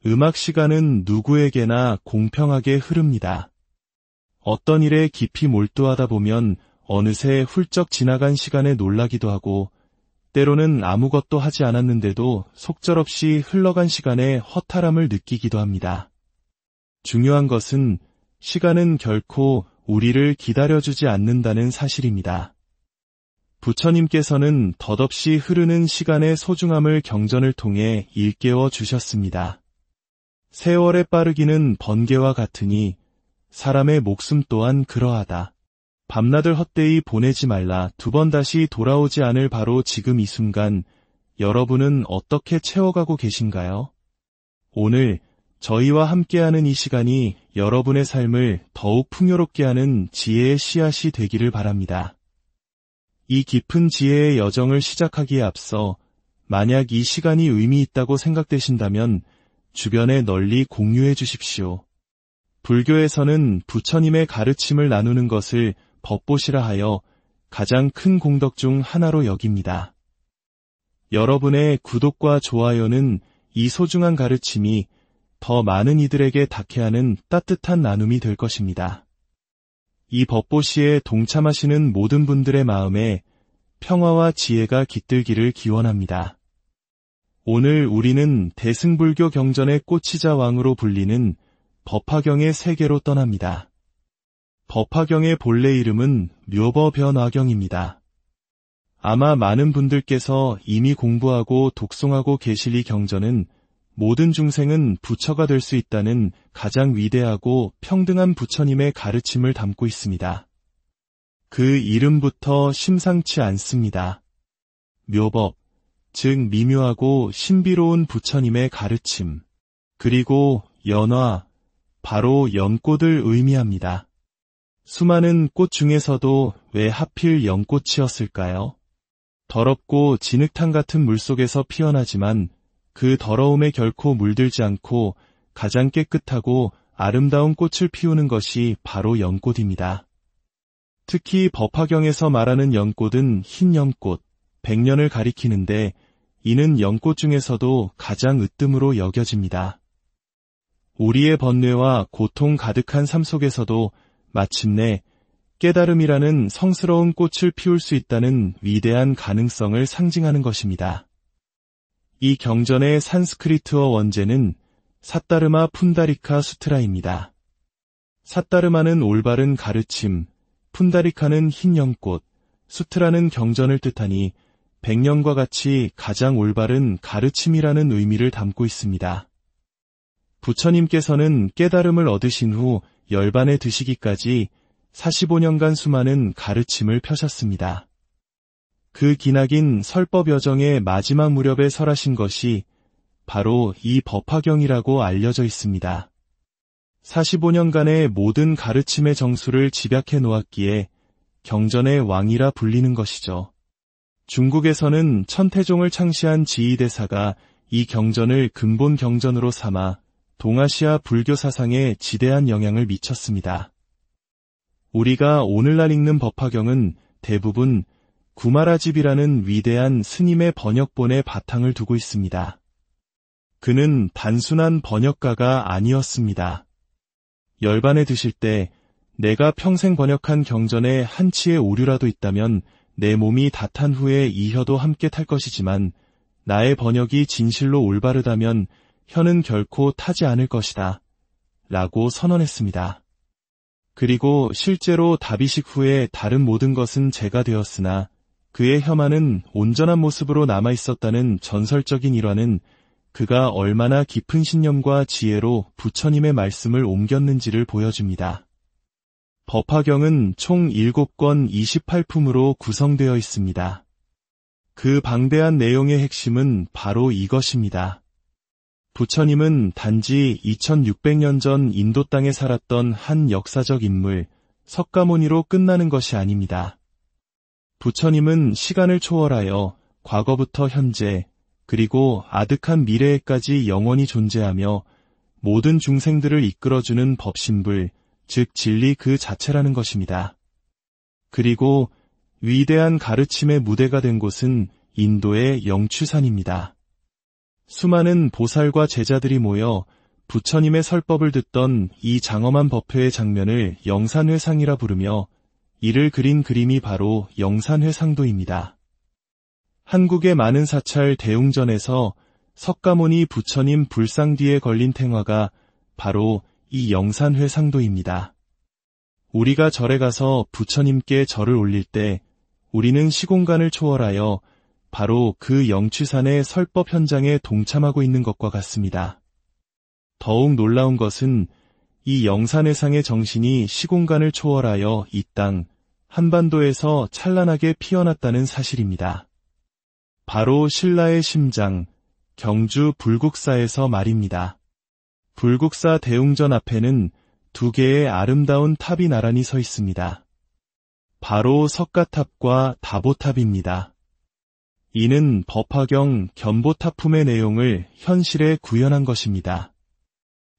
음악 시간은 누구에게나 공평하게 흐릅니다. 어떤 일에 깊이 몰두하다 보면 어느새 훌쩍 지나간 시간에 놀라기도 하고 때로는 아무것도 하지 않았는데도 속절없이 흘러간 시간에 허탈함을 느끼기도 합니다. 중요한 것은 시간은 결코 우리를 기다려주지 않는다는 사실입니다. 부처님께서는 덧없이 흐르는 시간의 소중함을 경전을 통해 일깨워 주셨습니다. 세월의 빠르기는 번개와 같으니 사람의 목숨 또한 그러하다. 밤낮을 헛되이 보내지 말라. 두 번 다시 돌아오지 않을 바로 지금 이 순간 여러분은 어떻게 채워가고 계신가요? 오늘 저희와 함께하는 이 시간이 여러분의 삶을 더욱 풍요롭게 하는 지혜의 씨앗이 되기를 바랍니다. 이 깊은 지혜의 여정을 시작하기에 앞서 만약 이 시간이 의미 있다고 생각되신다면 주변에 널리 공유해 주십시오. 불교에서는 부처님의 가르침을 나누는 것을 법보시라 하여 가장 큰 공덕 중 하나로 여깁니다. 여러분의 구독과 좋아요는 이 소중한 가르침이 더 많은 이들에게 닿게 하는 따뜻한 나눔이 될 것입니다. 이 법보시에 동참하시는 모든 분들의 마음에 평화와 지혜가 깃들기를 기원합니다. 오늘 우리는 대승불교 경전의 꽃이자 왕으로 불리는 법화경의 세계로 떠납니다. 법화경의 본래 이름은 묘법변화경입니다. 아마 많은 분들께서 이미 공부하고 독송하고 계실 이 경전은 모든 중생은 부처가 될 수 있다는 가장 위대하고 평등한 부처님의 가르침을 담고 있습니다. 그 이름부터 심상치 않습니다. 묘법, 즉 미묘하고 신비로운 부처님의 가르침, 그리고 연화, 바로 연꽃을 의미합니다. 수많은 꽃 중에서도 왜 하필 연꽃이었을까요? 더럽고 진흙탕 같은 물속에서 피어나지만 그 더러움에 결코 물들지 않고 가장 깨끗하고 아름다운 꽃을 피우는 것이 바로 연꽃입니다. 특히 법화경에서 말하는 연꽃은 흰 연꽃, 백년을 가리키는데 이는 연꽃 중에서도 가장 으뜸으로 여겨집니다. 우리의 번뇌와 고통 가득한 삶 속에서도 마침내 깨달음이라는 성스러운 꽃을 피울 수 있다는 위대한 가능성을 상징하는 것입니다. 이 경전의 산스크리트어 원제는 사따르마 푼다리카 수트라입니다. 사따르마는 올바른 가르침, 푼다리카는 흰 연꽃, 수트라는 경전을 뜻하니 백년과 같이 가장 올바른 가르침이라는 의미를 담고 있습니다. 부처님께서는 깨달음을 얻으신 후 열반에 드시기까지 45년간 수많은 가르침을 펴셨습니다. 그 기나긴 설법 여정의 마지막 무렵에 설하신 것이 바로 이 법화경이라고 알려져 있습니다. 45년간의 모든 가르침의 정수를 집약해 놓았기에 경전의 왕이라 불리는 것이죠. 중국에서는 천태종을 창시한 지희대사가 이 경전을 근본 경전으로 삼아 동아시아 불교 사상에 지대한 영향을 미쳤습니다. 우리가 오늘날 읽는 법화경은 대부분 구마라집이라는 위대한 스님의 번역본에 바탕을 두고 있습니다. 그는 단순한 번역가가 아니었습니다. 열반에 드실 때 내가 평생 번역한 경전에 한 치의 오류라도 있다면 내 몸이 다 탄 후에 이 혀도 함께 탈 것이지만 나의 번역이 진실로 올바르다면 혀는 결코 타지 않을 것이다. 라고 선언했습니다. 그리고 실제로 다비식 후에 다른 모든 것은 제가 되었으나 그의 혀만은 온전한 모습으로 남아있었다는 전설적인 일화는 그가 얼마나 깊은 신념과 지혜로 부처님의 말씀을 옮겼는지를 보여줍니다. 법화경은 총 7권 28품으로 구성되어 있습니다. 그 방대한 내용의 핵심은 바로 이것입니다. 부처님은 단지 2600년 전 인도 땅에 살았던 한 역사적 인물, 석가모니로 끝나는 것이 아닙니다. 부처님은 시간을 초월하여 과거부터 현재, 그리고 아득한 미래에까지 영원히 존재하며 모든 중생들을 이끌어주는 법신불, 즉 진리 그 자체라는 것입니다. 그리고 위대한 가르침의 무대가 된 곳은 인도의 영추산입니다. 수많은 보살과 제자들이 모여 부처님의 설법을 듣던 이 장엄한 법회의 장면을 영산회상이라 부르며 이를 그린 그림이 바로 영산회상도입니다. 한국의 많은 사찰 대웅전에서 석가모니 부처님 불상 뒤에 걸린 탱화가 바로 이 영산회상도입니다. 우리가 절에 가서 부처님께 절을 올릴 때 우리는 시공간을 초월하여 바로 그 영취산의 설법 현장에 동참하고 있는 것과 같습니다. 더욱 놀라운 것은 이 영산회상의 정신이 시공간을 초월하여 이 땅 한반도에서 찬란하게 피어났다는 사실입니다. 바로 신라의 심장, 경주 불국사에서 말입니다. 불국사 대웅전 앞에는 두 개의 아름다운 탑이 나란히 서 있습니다. 바로 석가탑과 다보탑입니다. 이는 법화경 견보타품의 내용을 현실에 구현한 것입니다.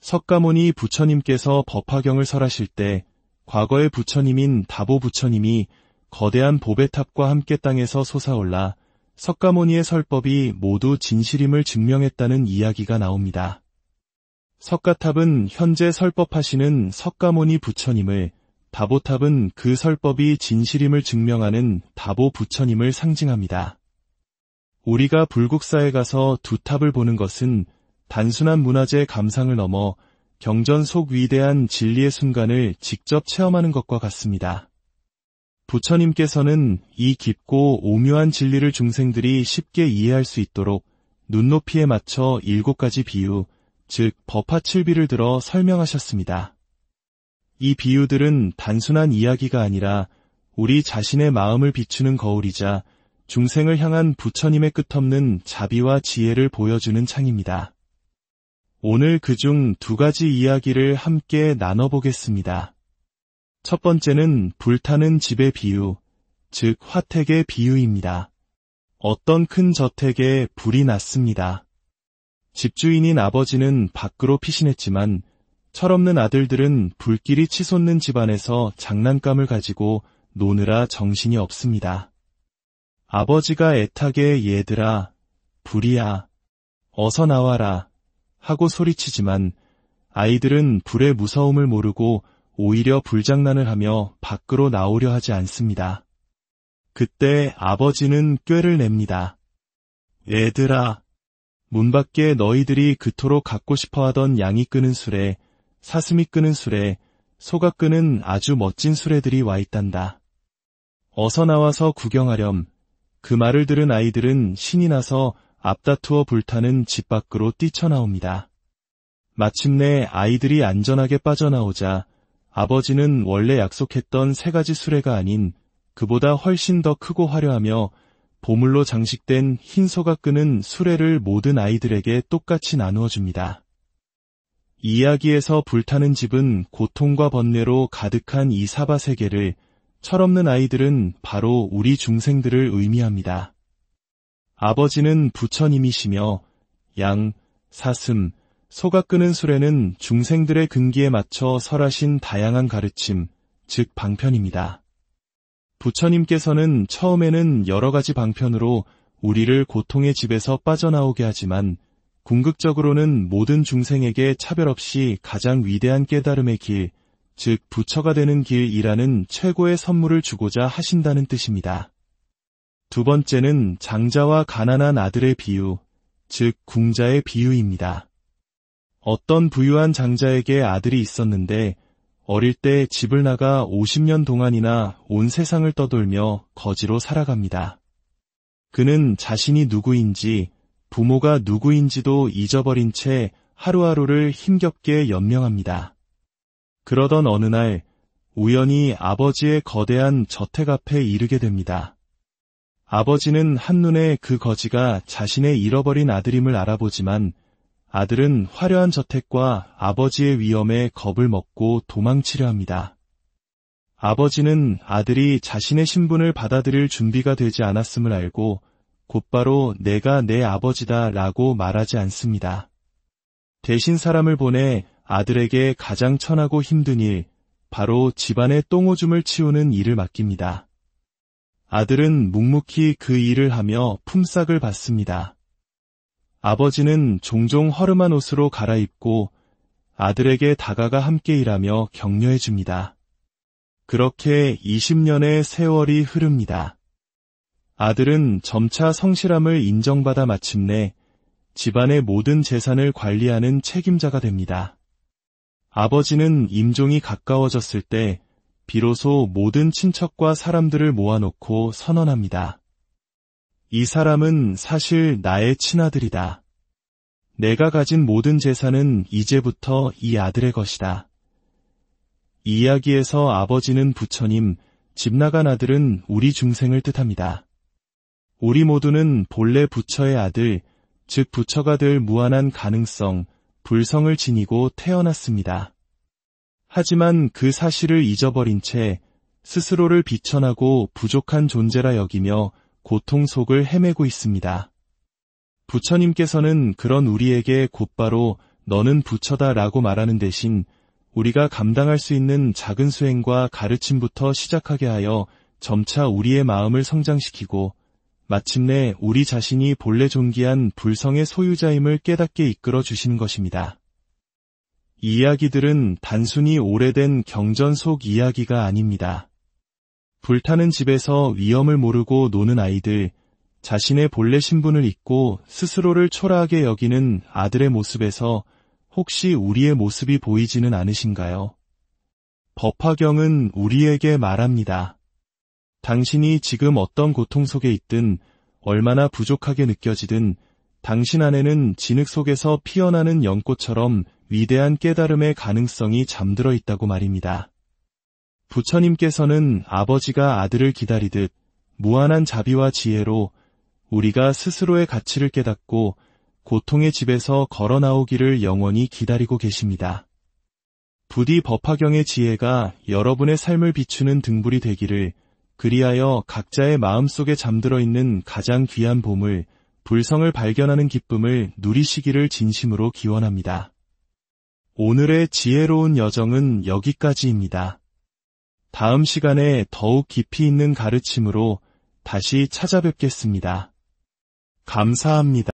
석가모니 부처님께서 법화경을 설하실 때 과거의 부처님인 다보 부처님이 거대한 보배탑과 함께 땅에서 솟아올라 석가모니의 설법이 모두 진실임을 증명했다는 이야기가 나옵니다. 석가탑은 현재 설법하시는 석가모니 부처님을, 다보탑은 그 설법이 진실임을 증명하는 다보 부처님을 상징합니다. 우리가 불국사에 가서 두 탑을 보는 것은 단순한 문화재 감상을 넘어 경전 속 위대한 진리의 순간을 직접 체험하는 것과 같습니다. 부처님께서는 이 깊고 오묘한 진리를 중생들이 쉽게 이해할 수 있도록 눈높이에 맞춰 7가지 비유, 즉 법화칠비를 들어 설명하셨습니다. 이 비유들은 단순한 이야기가 아니라 우리 자신의 마음을 비추는 거울이자 중생을 향한 부처님의 끝없는 자비와 지혜를 보여주는 창입니다. 오늘 그중 2가지 이야기를 함께 나눠보겠습니다. 첫 번째는 불타는 집의 비유, 즉 화택의 비유입니다. 어떤 큰 저택에 불이 났습니다. 집주인인 아버지는 밖으로 피신했지만 철없는 아들들은 불길이 치솟는 집안에서 장난감을 가지고 노느라 정신이 없습니다. 아버지가 애타게 얘들아, 불이야, 어서 나와라 하고 소리치지만 아이들은 불의 무서움을 모르고 오히려 불장난을 하며 밖으로 나오려 하지 않습니다. 그때 아버지는 꾀를 냅니다. 얘들아, 문 밖에 너희들이 그토록 갖고 싶어하던 양이 끄는 수레, 사슴이 끄는 수레, 소가 끄는 아주 멋진 수레들이 와 있단다. 어서 나와서 구경하렴. 그 말을 들은 아이들은 신이 나서 앞다투어 불타는 집 밖으로 뛰쳐나옵니다. 마침내 아이들이 안전하게 빠져나오자 아버지는 원래 약속했던 3가지 수레가 아닌 그보다 훨씬 더 크고 화려하며 보물로 장식된 흰 소가 끄는 수레를 모든 아이들에게 똑같이 나누어 줍니다. 이야기에서 불타는 집은 고통과 번뇌로 가득한 이 사바 세계를 철없는 아이들은 바로 우리 중생들을 의미합니다. 아버지는 부처님이시며 양, 사슴, 소가 끄는 수레는 중생들의 근기에 맞춰 설하신 다양한 가르침, 즉 방편입니다. 부처님께서는 처음에는 여러 가지 방편으로 우리를 고통의 집에서 빠져나오게 하지만 궁극적으로는 모든 중생에게 차별 없이 가장 위대한 깨달음의 길, 즉 부처가 되는 길이라는 최고의 선물을 주고자 하신다는 뜻입니다. 두 번째는 장자와 가난한 아들의 비유, 즉 궁자의 비유입니다. 어떤 부유한 장자에게 아들이 있었는데 어릴 때 집을 나가 50년 동안이나 온 세상을 떠돌며 거지로 살아갑니다. 그는 자신이 누구인지, 부모가 누구인지도 잊어버린 채 하루하루를 힘겹게 연명합니다. 그러던 어느 날 우연히 아버지의 거대한 저택 앞에 이르게 됩니다. 아버지는 한눈에 그 거지가 자신의 잃어버린 아들임을 알아보지만 아들은 화려한 저택과 아버지의 위험에 겁을 먹고 도망치려 합니다. 아버지는 아들이 자신의 신분을 받아들일 준비가 되지 않았음을 알고 곧바로 내가 내 아버지다 라고 말하지 않습니다. 대신 사람을 보내 아들에게 가장 천하고 힘든 일, 바로 집안의 똥오줌을 치우는 일을 맡깁니다. 아들은 묵묵히 그 일을 하며 품삯을 받습니다. 아버지는 종종 허름한 옷으로 갈아입고 아들에게 다가가 함께 일하며 격려해 줍니다. 그렇게 20년의 세월이 흐릅니다. 아들은 점차 성실함을 인정받아 마침내 집안의 모든 재산을 관리하는 책임자가 됩니다. 아버지는 임종이 가까워졌을 때 비로소 모든 친척과 사람들을 모아놓고 선언합니다. 이 사람은 사실 나의 친아들이다. 내가 가진 모든 재산은 이제부터 이 아들의 것이다. 이 이야기에서 아버지는 부처님, 집 나간 아들은 우리 중생을 뜻합니다. 우리 모두는 본래 부처의 아들, 즉 부처가 될 무한한 가능성, 불성을 지니고 태어났습니다. 하지만 그 사실을 잊어버린 채 스스로를 비천하고 부족한 존재라 여기며 고통 속을 헤매고 있습니다. 부처님께서는 그런 우리에게 곧바로 너는 부처다 라고 말하는 대신 우리가 감당할 수 있는 작은 수행과 가르침부터 시작하게 하여 점차 우리의 마음을 성장시키고 마침내 우리 자신이 본래 존귀한 불성의 소유자임을 깨닫게 이끌어 주시는 것입니다. 이 이야기들은 단순히 오래된 경전 속 이야기가 아닙니다. 불타는 집에서 위험을 모르고 노는 아이들, 자신의 본래 신분을 잊고 스스로를 초라하게 여기는 아들의 모습에서 혹시 우리의 모습이 보이지는 않으신가요? 법화경은 우리에게 말합니다. 당신이 지금 어떤 고통 속에 있든 얼마나 부족하게 느껴지든 당신 안에는 진흙 속에서 피어나는 연꽃처럼 위대한 깨달음의 가능성이 잠들어 있다고 말입니다. 부처님께서는 아버지가 아들을 기다리듯 무한한 자비와 지혜로 우리가 스스로의 가치를 깨닫고 고통의 집에서 걸어 나오기를 영원히 기다리고 계십니다. 부디 법화경의 지혜가 여러분의 삶을 비추는 등불이 되기를, 그리하여 각자의 마음속에 잠들어 있는 가장 귀한 보물, 불성을 발견하는 기쁨을 누리시기를 진심으로 기원합니다. 오늘의 지혜로운 여정은 여기까지입니다. 다음 시간에 더욱 깊이 있는 가르침으로 다시 찾아뵙겠습니다. 감사합니다.